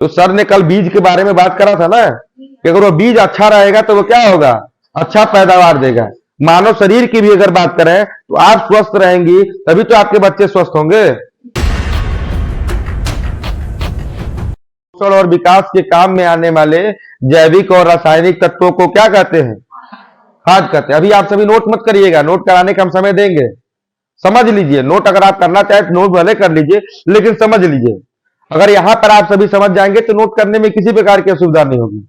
तो सर ने कल बीज के बारे में बात करा था ना कि अगर वो बीज अच्छा रहेगा तो वो क्या होगा, अच्छा पैदावार देगा। मानव शरीर की भी अगर बात करें तो आप स्वस्थ रहेंगी तभी तो आपके बच्चे स्वस्थ होंगे। पोषण और विकास के काम में आने वाले जैविक और रासायनिक तत्वों को क्या कहते हैं, खाद कहते हैं। अभी आप सभी नोट मत करिएगा, नोट कराने का हम समय देंगे, समझ लीजिए। नोट अगर आप करना चाहे तो नोट भले कर लीजिए, लेकिन समझ लीजिए। अगर यहां पर आप सभी समझ जाएंगे तो नोट करने में किसी प्रकार की असुविधा नहीं होगी।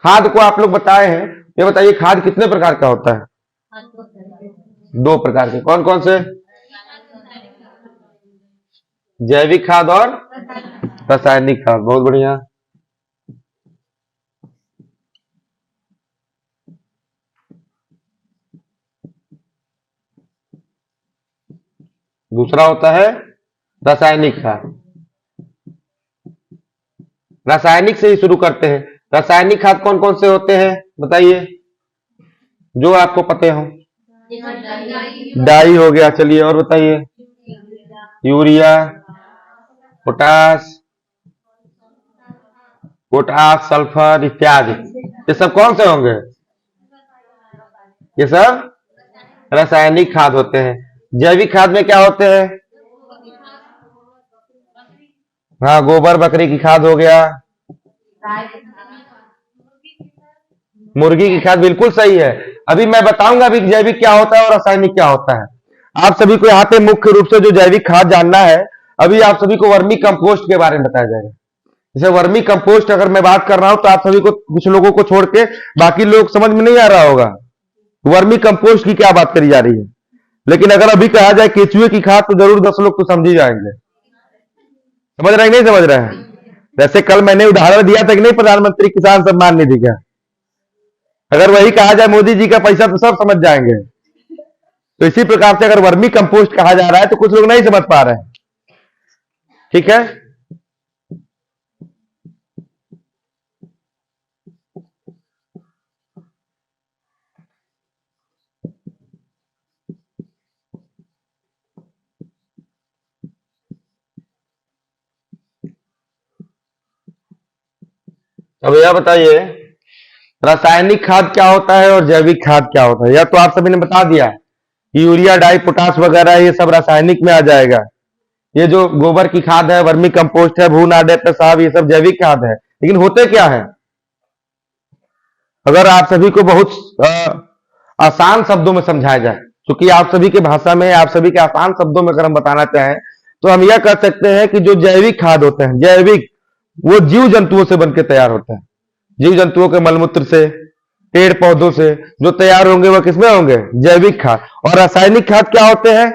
खाद को आप लोग बताए हैं, ये बताइए खाद कितने प्रकार का होता है? 2 प्रकार के। कौन कौन से? जैविक खाद और रासायनिक खाद। बहुत बढ़िया। दूसरा होता है रासायनिक खाद। रासायनिक से ही शुरू करते हैं। रासायनिक खाद कौन कौन से होते हैं बताइए, जो आपको पते हो। डाई हो गया, चलिए और बताइए। यूरिया, पोटास, सल्फर इत्यादि। ये सब कौन से होंगे? ये सब रासायनिक खाद होते हैं। जैविक खाद में क्या होते हैं? हाँ, गोबर बकरी की खाद हो गया, मुर्गी की खाद, बिल्कुल सही है। अभी मैं बताऊंगा अभी जैविक क्या होता है और रासायनिक क्या होता है। आप सभी को यहाँ पे मुख्य रूप से जो जैविक खाद जानना है, अभी आप सभी को वर्मी कंपोस्ट के बारे में बताया जाएगा। जैसे वर्मी कंपोस्ट अगर मैं बात कर रहा हूं तो आप सभी को, कुछ लोगों को छोड़ के बाकी लोग समझ में नहीं आ रहा होगा वर्मी कंपोस्ट की क्या बात करी जा रही है। लेकिन अगर अभी कहा जाए केचुए की खाद तो जरूर 10 लोग तो समझ ही जाएंगे। समझ रहे हैं नहीं समझ रहे हैं? जैसे कल मैंने उदाहरण दिया था कि नहीं, प्रधानमंत्री किसान सम्मान निधि का, अगर वही कहा जाए मोदी जी का पैसा तो सब समझ जाएंगे। तो इसी प्रकार से अगर वर्मी कंपोस्ट कहा जा रहा है तो कुछ लोग नहीं समझ पा रहे हैं। ठीक है, अब यह बताइए रासायनिक खाद क्या होता है और जैविक खाद क्या होता है। यह तो आप सभी ने बता दिया कि यूरिया, डाई, पोटास वगैरह ये सब रासायनिक में आ जाएगा। ये जो गोबर की खाद है, वर्मी कंपोस्ट है, भूनाडे पेशाब, ये सब जैविक खाद है। लेकिन होते क्या है, अगर आप सभी को बहुत आसान शब्दों में समझाया जाए, क्योंकि आप सभी की भाषा में, आप सभी के आसान शब्दों में अगर हम बताना चाहें तो हम यह कर सकते हैं कि जो जैविक खाद होते हैं, जैविक, वो जीव जंतुओं से बनकर तैयार होते हैं। जीव जंतुओं के मलमूत्र से, पेड़ पौधों से जो तैयार होंगे वह किसमें होंगे? जैविक खाद। और रासायनिक खाद क्या होते हैं?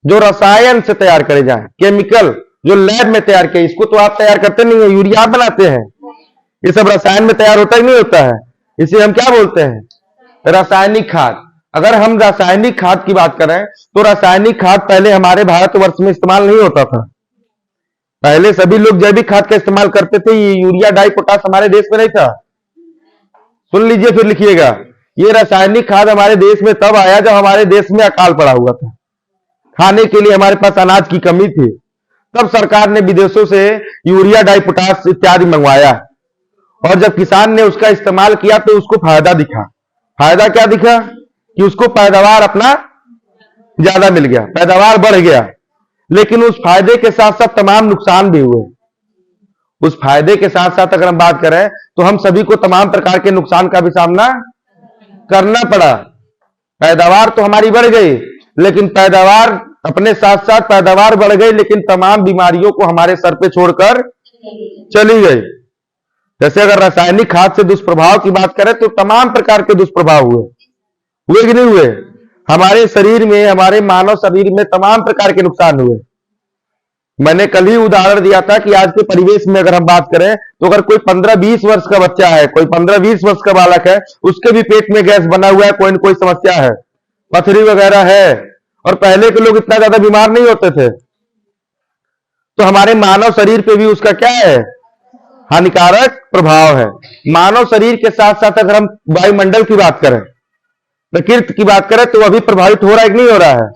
जो रसायन से तैयार करे जाए, केमिकल, जो लैब में तैयार किए। इसको तो आप तैयार करते नहीं है, यूरिया आप बनाते हैं। ये सब रसायन में तैयार होता ही नहीं होता है, इसे हम क्या बोलते हैं? रासायनिक खाद। अगर हम रासायनिक खाद की बात करें तो रासायनिक खाद पहले हमारे भारतवर्ष में इस्तेमाल नहीं होता था। पहले सभी लोग जैविक खाद का इस्तेमाल करते थे। ये यूरिया, डाई, पोटास हमारे देश में नहीं था। सुन लीजिए फिर लिखिएगा, ये रासायनिक खाद हमारे देश में तब आया जब हमारे देश में अकाल पड़ा हुआ था, खाने के लिए हमारे पास अनाज की कमी थी। तब सरकार ने विदेशों से यूरिया, डाई, पोटास इत्यादि मंगवाया, और जब किसान ने उसका इस्तेमाल किया तो उसको फायदा दिखा। फायदा क्या दिखा? कि उसको पैदावार अपना ज्यादा मिल गया, पैदावार बढ़ गया। लेकिन उस फायदे के साथ साथ तमाम नुकसान भी हुए। उस फायदे के साथ साथ अगर हम बात करें तो हम सभी को तमाम प्रकार के नुकसान का भी सामना करना पड़ा। पैदावार तो हमारी बढ़ गई, लेकिन पैदावार अपने साथ साथ पैदावार बढ़ गई, लेकिन तमाम बीमारियों को हमारे सर पे छोड़कर चली गई। जैसे अगर रासायनिक खाद से दुष्प्रभाव की बात करें तो तमाम प्रकार के दुष्प्रभाव हुए कि नहीं हुए? हमारे शरीर में, हमारे मानव शरीर में तमाम प्रकार के नुकसान हुए। मैंने कल ही उदाहरण दिया था कि आज के परिवेश में अगर हम बात करें तो अगर कोई 15-20 वर्ष का बच्चा है, कोई 15-20 वर्ष का बालक है, उसके भी पेट में गैस बना हुआ है, कोई न कोई समस्या है, पथरी वगैरह है, और पहले के लोग इतना ज्यादा बीमार नहीं होते थे। तो हमारे मानव शरीर पे भी उसका क्या है? हानिकारक प्रभाव है। मानव शरीर के साथ साथ अगर हम वायुमंडल की बात करें, प्रकृति की बात करें, तो वह भी प्रभावित हो रहा है कि नहीं हो रहा है?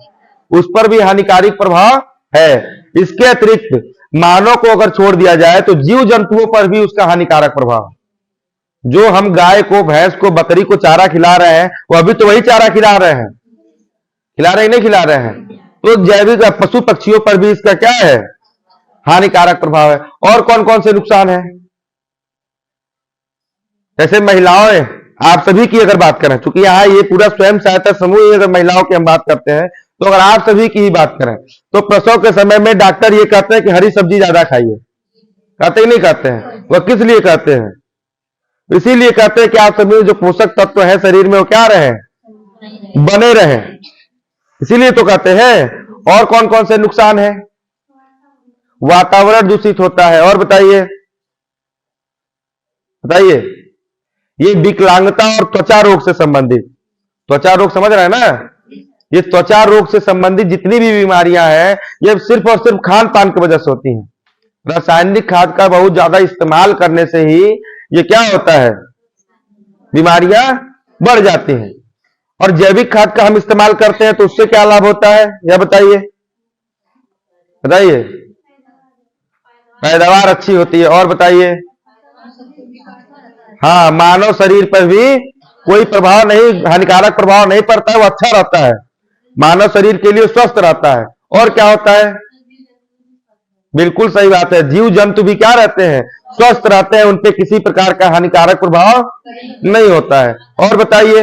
उस पर भी हानिकारक प्रभाव है। इसके अतिरिक्त मानव को अगर छोड़ दिया जाए तो जीव जंतुओं पर भी उसका हानिकारक प्रभाव। जो हम गाय को, भैंस को, बकरी को चारा खिला रहे हैं, वो अभी तो वही चारा खिला रहे हैं, खिला रहे नहीं खिला रहे हैं। तो जैविक पशु पक्षियों पर भी इसका क्या है, हानिकारक प्रभाव है। और कौन कौन से नुकसान है? जैसे महिलाओं, आप सभी की अगर बात करें, क्योंकि यहाँ ये पूरा स्वयं सहायता समूह ही, अगर महिलाओं की हम बात करते हैं, तो अगर आप सभी की ही बात करें तो प्रसव के समय में डॉक्टर ये कहते हैं कि हरी सब्जी ज्यादा खाइए, कहते ही नहीं कहते हैं? वह किस लिए कहते हैं? इसीलिए कहते हैं कि आप सभी जो पोषक तत्व है शरीर में वो क्या रहे, बने रहे, इसीलिए तो कहते हैं। और कौन कौन से नुकसान है? वातावरण दूषित होता है। और बताइए बताइए। ये विकलांगता और त्वचा रोग से संबंधित, त्वचा रोग समझ रहे हैं ना? ये त्वचा रोग से संबंधित जितनी भी बीमारियां हैं, ये सिर्फ और सिर्फ खान पान की वजह से होती हैं। रासायनिक खाद का बहुत ज्यादा इस्तेमाल करने से ही ये क्या होता है, बीमारियां बढ़ जाती हैं। और जैविक खाद का हम इस्तेमाल करते हैं तो उससे क्या लाभ होता है, यह बताइए बताइए। पैदावार अच्छी होती है। और बताइए। हाँ, मानव शरीर पर भी कोई प्रभाव नहीं, हानिकारक प्रभाव नहीं पड़ता है, वो अच्छा रहता है, मानव शरीर के लिए स्वस्थ रहता है। और क्या होता है? बिल्कुल सही बात है, जीव जंतु भी क्या रहते हैं, स्वस्थ रहते हैं, उनपे किसी प्रकार का हानिकारक प्रभाव नहीं होता है। और बताइए।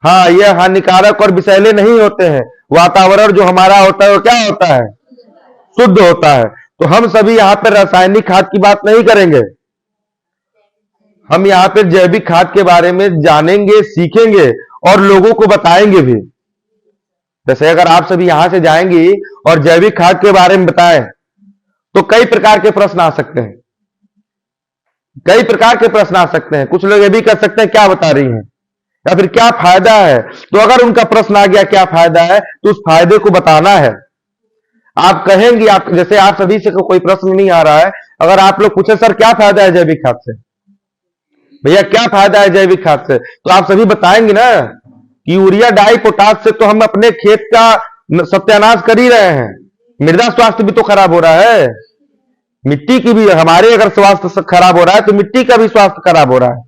हाँ, यह हानिकारक और विषैले नहीं होते हैं। वातावरण जो हमारा होता है वो क्या होता है, शुद्ध होता है। तो हम सभी यहाँ पर रासायनिक खाद की बात नहीं करेंगे, हम यहाँ पे जैविक खाद के बारे में जानेंगे, सीखेंगे और लोगों को बताएंगे भी। जैसे अगर आप सभी यहां से जाएंगी और जैविक खाद के बारे में बताएं तो कई प्रकार के प्रश्न आ सकते हैं, कई प्रकार के प्रश्न आ सकते हैं। कुछ लोग ये भी कर सकते हैं क्या बता रही हैं, या फिर क्या फायदा है। तो अगर उनका प्रश्न आ गया क्या फायदा है, तो उस फायदे को बताना है। आप कहेंगी, आप जैसे आप सभी से कोई प्रश्न नहीं आ रहा है, अगर आप लोग पूछे सर क्या फायदा है जैविक खाद से, भैया क्या फायदा है जैविक खाद से, तो आप सभी बताएंगे ना कि यूरिया डाई पोटाश से तो हम अपने खेत का सत्यानाश कर ही रहे हैं, मृदा स्वास्थ्य भी तो खराब हो रहा है, मिट्टी की भी, हमारे अगर स्वास्थ्य खराब हो रहा है तो मिट्टी का भी स्वास्थ्य खराब हो रहा है।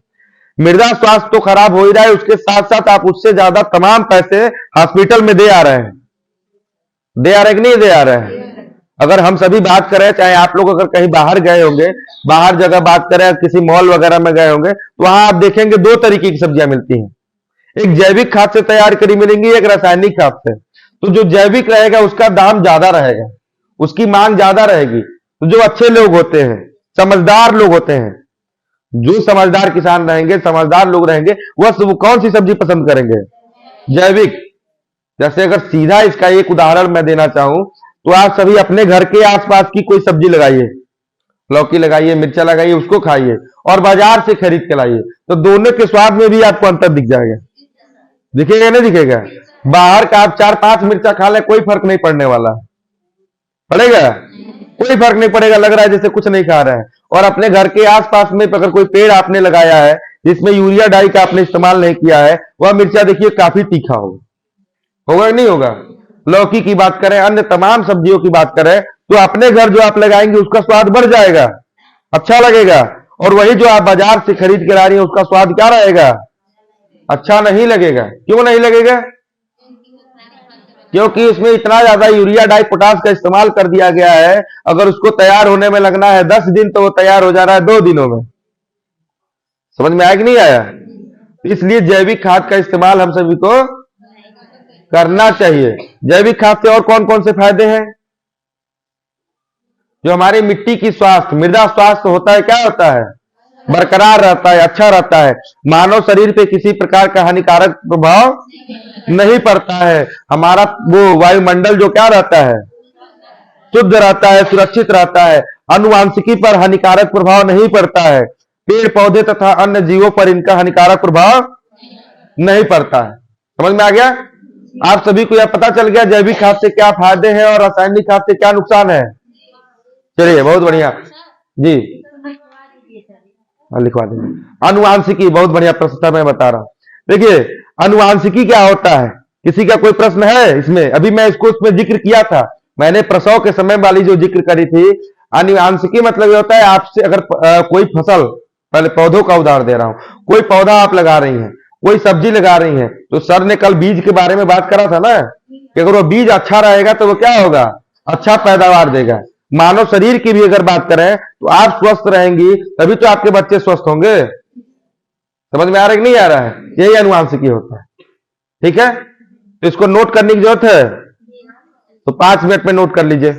मृदा स्वास्थ्य तो खराब हो ही रहा है, उसके साथ साथ आप उससे ज्यादा तमाम पैसे हॉस्पिटल में दे आ रहे हैं, दे आ रहे कि नहीं दे आ रहे हैं। अगर हम सभी बात करें, चाहे आप लोग अगर कहीं बाहर गए होंगे, बाहर जगह बात करें, किसी मॉल वगैरह में गए होंगे, तो वहां आप देखेंगे दो तरीके की सब्जियां मिलती हैं, एक जैविक खाद से तैयार करी मिलेंगी, एक रासायनिक खाद से। तो जो जैविक रहेगा उसका दाम ज्यादा रहेगा, उसकी मांग ज्यादा रहेगी। तो जो अच्छे लोग होते हैं, समझदार लोग होते हैं, जो समझदार किसान रहेंगे, समझदार लोग रहेंगे, वह कौन सी सब्जी पसंद करेंगे, जैविक। जैसे अगर सीधा इसका एक उदाहरण मैं देना चाहूं तो आप सभी अपने घर के आसपास की कोई सब्जी लगाइए, लौकी लगाइए, मिर्चा लगाइए, उसको खाइए और बाजार से खरीद के लाइए, तो दोनों के स्वाद में भी आपको अंतर दिख जाएगा। दिखेगा नहीं दिखेगा? बाहर का आप 4-5 मिर्चा खा ले, कोई फर्क नहीं पड़ने वाला, पड़ेगा? कोई फर्क नहीं पड़ेगा, लग रहा है जैसे कुछ नहीं खा रहा है। और अपने घर के आसपास में अगर कोई पेड़ आपने लगाया है जिसमें यूरिया डाई का आपने इस्तेमाल नहीं किया है, वह मिर्चा देखिए काफी तीखा होगा नहीं होगा। लौकी की बात करें, अन्य तमाम सब्जियों की बात करें, तो अपने घर जो आप लगाएंगे उसका स्वाद बढ़ जाएगा, अच्छा लगेगा। और वही जो आप बाजार से खरीद के ला रही है उसका स्वाद क्या रहेगा, अच्छा नहीं लगेगा। क्यों नहीं लगेगा? क्योंकि उसमें इतना ज्यादा यूरिया डाई पोटाश का इस्तेमाल कर दिया गया है। अगर उसको तैयार होने में लगना है 10 दिन, तो वो तैयार हो जा रहा है 2 दिनों में। समझ में आया कि नहीं आया? इसलिए जैविक खाद का इस्तेमाल हम सभी को करना चाहिए। जैविक खाद से और कौन कौन से फायदे हैं? जो हमारी मिट्टी की स्वास्थ्य, मृदा स्वास्थ्य होता है, क्या होता है, बरकरार रहता है, अच्छा रहता है। मानव शरीर पे किसी प्रकार का हानिकारक प्रभाव नहीं पड़ता है। हमारा वो वायुमंडल जो क्या रहता है, शुद्ध रहता है, सुरक्षित रहता है। अनुवांशिकी पर हानिकारक प्रभाव नहीं पड़ता है। पेड़ पौधे तथा अन्य जीवों पर इनका हानिकारक प्रभाव नहीं पड़ता है। समझ में आ गया? आप सभी को यह पता चल गया जैविक खाद से क्या फायदे हैं और रासायनिक खाद से क्या नुकसान है। चलिए, बहुत बढ़िया जी, लिखवा देंगे। अनुवांशिकी, बहुत बढ़िया प्रश्न था, मैं बता रहा हूं। देखिए, अनुवांशिकी क्या होता है, किसी का कोई प्रश्न है इसमें? अभी मैं इसको उसमें जिक्र किया था, मैंने प्रसव के समय वाली जो जिक्र करी थी, आनुवांशिकी मतलब ये होता है आपसे अगर कोई फसल, पहले पौधों का उदाहरण दे रहा हूं, कोई पौधा आप लगा रही हैं, कोई सब्जी लगा रही हैं, तो सर ने कल बीज के बारे में बात करा था ना कि अगर वो बीज अच्छा रहेगा तो वो क्या होगा, अच्छा पैदावार देगा। मानव शरीर की भी अगर बात करें तो आप स्वस्थ रहेंगी तभी तो आपके बच्चे स्वस्थ होंगे। समझ में आ रहा है कि नहीं आ रहा है? यही आनुवांशिकी होता है। ठीक है, तो इसको नोट करने की जरूरत है तो 5 मिनट में नोट कर लीजिए।